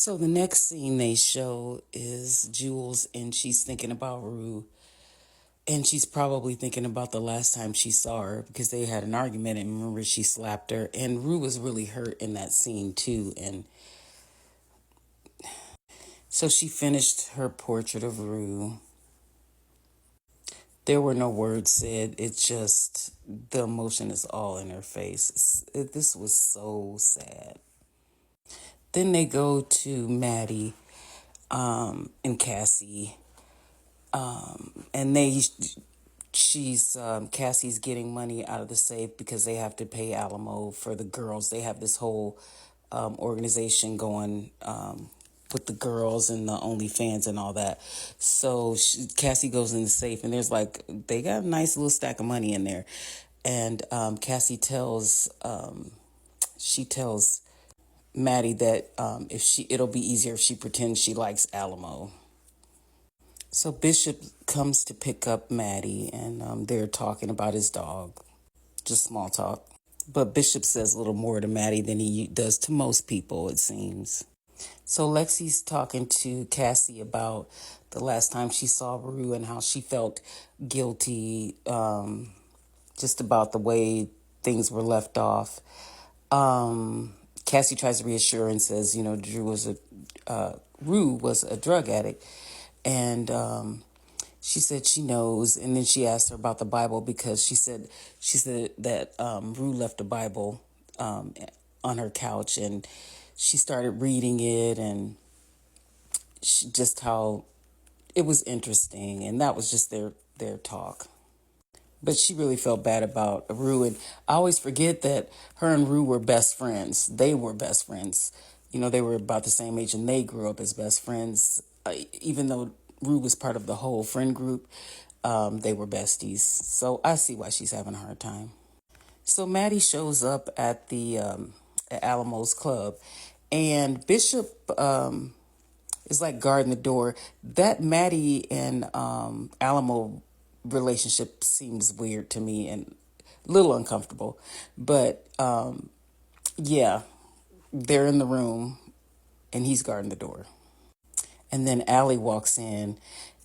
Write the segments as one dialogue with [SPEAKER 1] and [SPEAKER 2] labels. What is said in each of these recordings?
[SPEAKER 1] So the next scene they show is Jules, and she's thinking about Rue. And she's probably thinking about the last time she saw her because they had an argument, and remember she slapped her. And Rue was really hurt in that scene too. And so she finished her portrait of Rue. There were no words said. It's just the emotion is all in her face. This was so sad. Then they go to Maddie and Cassie, and she's Cassie's getting money out of the safe because they have to pay Alamo for the girls. They have this whole organization going with the girls and the OnlyFans and all that. So Cassie goes in the safe, and there's they got a nice little stack of money in there. And Cassie she tells Maddie that it'll be easier if she pretends she likes Alamo. So Bishop comes to pick up Maddie, and they're talking about his dog, just small talk. But Bishop says a little more to Maddie than he does to most people, it seems. So Lexi's talking to Cassie about the last time she saw Rue and how she felt guilty, just about the way things were left off. Cassie tries to reassure and says, Rue was a drug addict, and she said she knows. And then she asked her about the Bible because she said that Rue left a Bible on her couch, and she started reading it, and just how it was interesting, and that was just their talk. But she really felt bad about Rue. And I always forget that her and Rue were best friends. They were best friends. They were about the same age, and they grew up as best friends. Even though Rue was part of the whole friend group, they were besties. So I see why she's having a hard time. So Maddie shows up at the at Alamo's club, and Bishop is like guarding the door. That Maddie and Alamo relationship seems weird to me and a little uncomfortable. But yeah, they're in the room, and he's guarding the door. And then Allie walks in,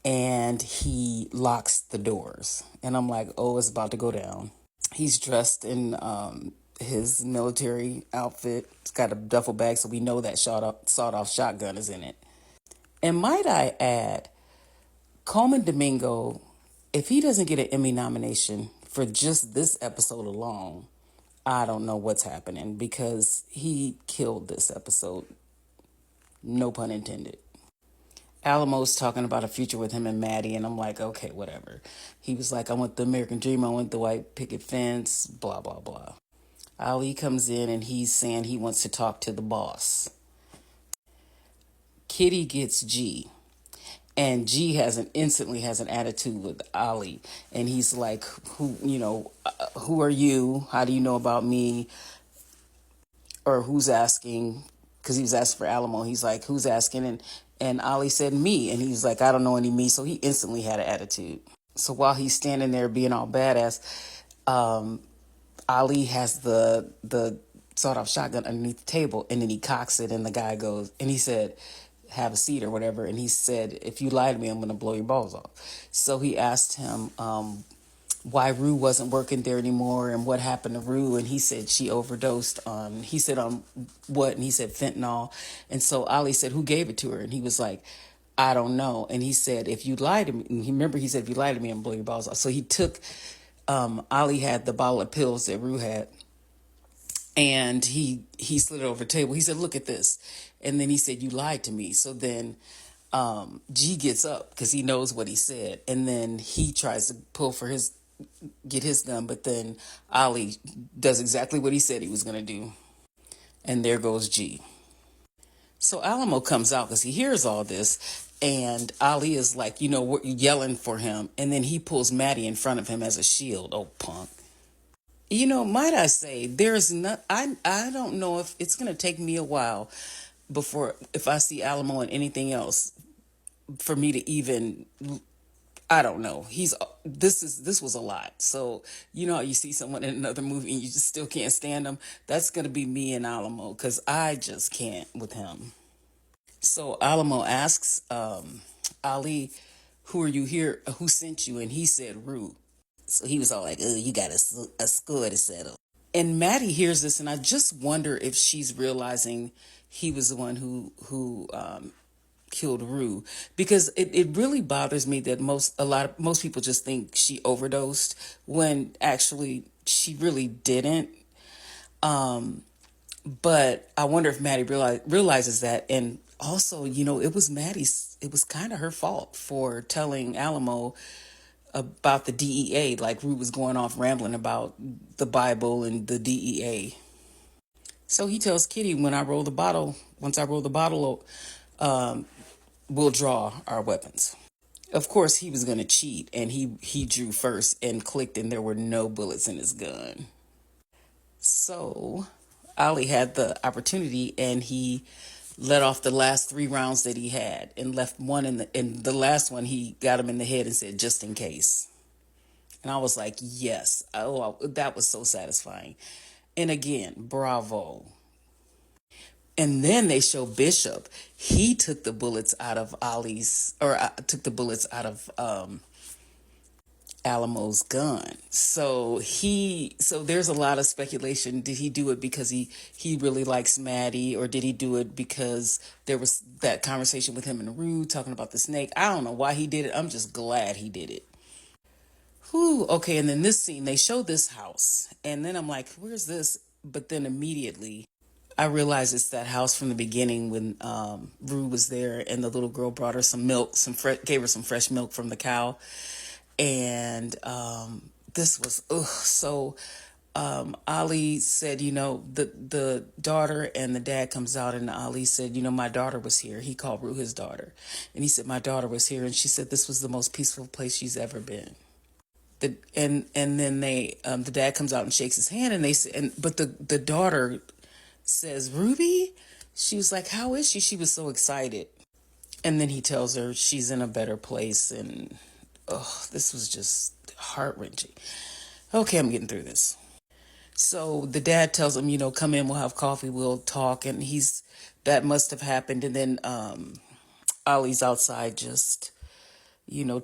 [SPEAKER 1] and he locks the doors. And I'm like, oh, it's about to go down. He's dressed in his military outfit. It's got a duffel bag, so we know that sawed-off shotgun is in it. And might I add, Coleman Domingo, if he doesn't get an Emmy nomination for just this episode alone, I don't know what's happening, because he killed this episode. No pun intended. Alamo's talking about a future with him and Maddie, and I'm like, okay, whatever. He was like, I want the American dream, I want the white picket fence, blah, blah, blah. Ali comes in, and he's saying he wants to talk to the boss. Kitty gets G. And G instantly has an attitude with Ali, and he's like, who are you? How do you know about me? Or who's asking? Because he was asking for Alamo. He's like, who's asking? And Ali said me, and he's like, I don't know any me. So he instantly had an attitude. So while he's standing there being all badass, Ali has the sawed-off shotgun underneath the table, and then he cocks it, and the guy goes, and he said, have a seat or whatever, and he said, if you lie to me, I'm going to blow your balls off. So he asked him why Rue wasn't working there anymore and what happened to Rue, and he said she overdosed on, he said, what? And he said fentanyl. And so Ali said, who gave it to her? And he was like, I don't know. And he said, if you lie to me, and he said, if you lie to me, I'm going to blow your balls off. So he took, Ali had the bottle of pills that Rue had, and he slid it over the table. He said, look at this. And then he said, you lied to me. So then G gets up because he knows what he said. And then he tries to get his gun. But then Ali does exactly what he said he was going to do. And there goes G. So Alamo comes out because he hears all this. And Ali is like, yelling for him. And then he pulls Maddie in front of him as a shield. Oh, punk. Might I say, there's not, I don't know if it's going to take me a while before, if I see Alamo in anything else, for me to even, I don't know. This was a lot. So, how you see someone in another movie and you just still can't stand them? That's going to be me and Alamo, because I just can't with him. So Alamo asks Ali, "Who are you here? Who sent you?" And he said, "Rue." So he was all like, "Oh, you got a score to settle." And Maddie hears this, and I just wonder if she's realizing he was the one who killed Rue, because it really bothers me that most people just think she overdosed when actually she really didn't. But I wonder if Maddie realizes that, and also, it was kind of her fault for telling Alamo about the DEA. Like Rue was going off rambling about the Bible and the DEA. So he tells Kitty, once I roll the bottle, we'll draw our weapons. Of course, he was going to cheat, and he drew first and clicked, and there were no bullets in his gun. So Ali had the opportunity, and he let off the last 3 rounds that he had, and left one in the last one he got him in the head and said, "Just in case." And I was like, yes. Oh, that was so satisfying. And again, bravo. And then they show Bishop. He took the bullets out of took the bullets out of Alamo's gun. So there's a lot of speculation. Did he do it because he really likes Maddie, or did he do it because there was that conversation with him and Rue talking about the snake? I don't know why he did it. I'm just glad he did it. Whew, okay, and then this scene, they show this house. And then I'm like, where's this? But then immediately I realized it's that house from the beginning when Rue was there and the little girl brought her some milk, gave her some fresh milk from the cow. And this was, ugh. So Ali said, the daughter and the dad comes out, and Ali said, my daughter was here. He called Rue his daughter. And he said, my daughter was here. And she said this was the most peaceful place she's ever been. And then the dad comes out and shakes his hand, and they say, but the daughter says, Ruby. She was like, how is she? She was so excited. And then he tells her she's in a better place, and this was just heart-wrenching. Okay, I'm getting through this. So the dad tells him, come in, we'll have coffee, we'll talk. And that must have happened. And then Ollie's outside just,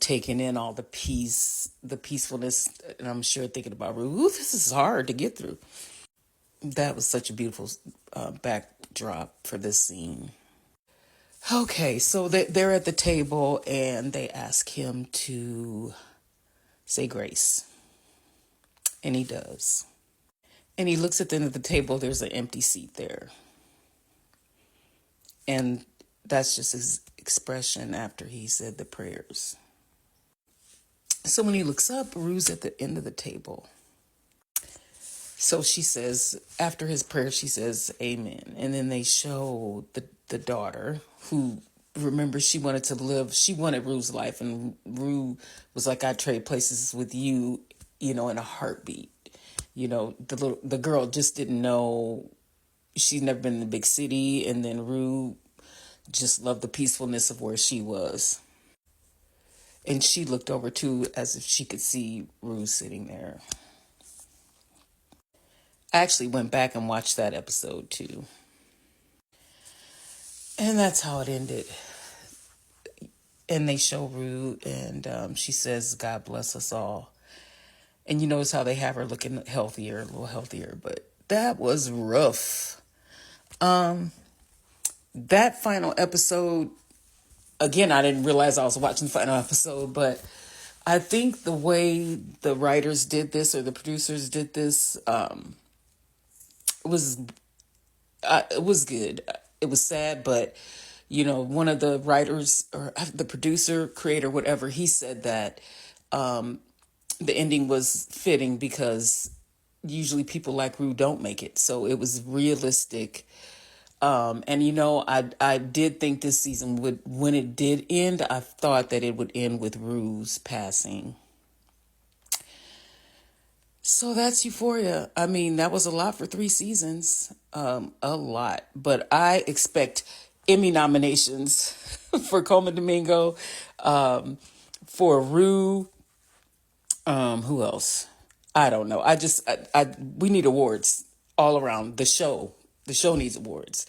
[SPEAKER 1] taking in all the peacefulness. And I'm sure thinking about, ooh, this is hard to get through. That was such a beautiful backdrop for this scene. Okay, so they're at the table and they ask him to say grace. And he does. And he looks at the end of the table, there's an empty seat there. And that's just his expression after he said the prayers. So when he looks up, Rue's at the end of the table. So she says, after his prayer, she says, amen. And then they show the daughter who, remember, she wanted Rue's life. And Rue was like, I'd trade places with you, in a heartbeat. The girl just didn't know. She's never been in the big city. And then Rue just loved the peacefulness of where she was. And she looked over too, as if she could see Rue sitting there. I actually went back and watched that episode too. And that's how it ended. And they show Rue, and she says, God bless us all. And you notice how they have her looking a little healthier. But that was rough. That final episode, again, I didn't realize I was watching the final episode, but I think the way the writers did this, or the producers did this, was it was good. It was sad, but one of the writers or the producer, creator, whatever, he said that the ending was fitting because usually people like Rue don't make it. So it was realistic. And I did think this season when it did end, I thought that it would end with Rue's passing. So that's Euphoria. I mean, that was a lot for 3 seasons. A lot. But I expect Emmy nominations for Coleman Domingo, for Rue. Who else? I don't know. We need awards all around. The show needs awards.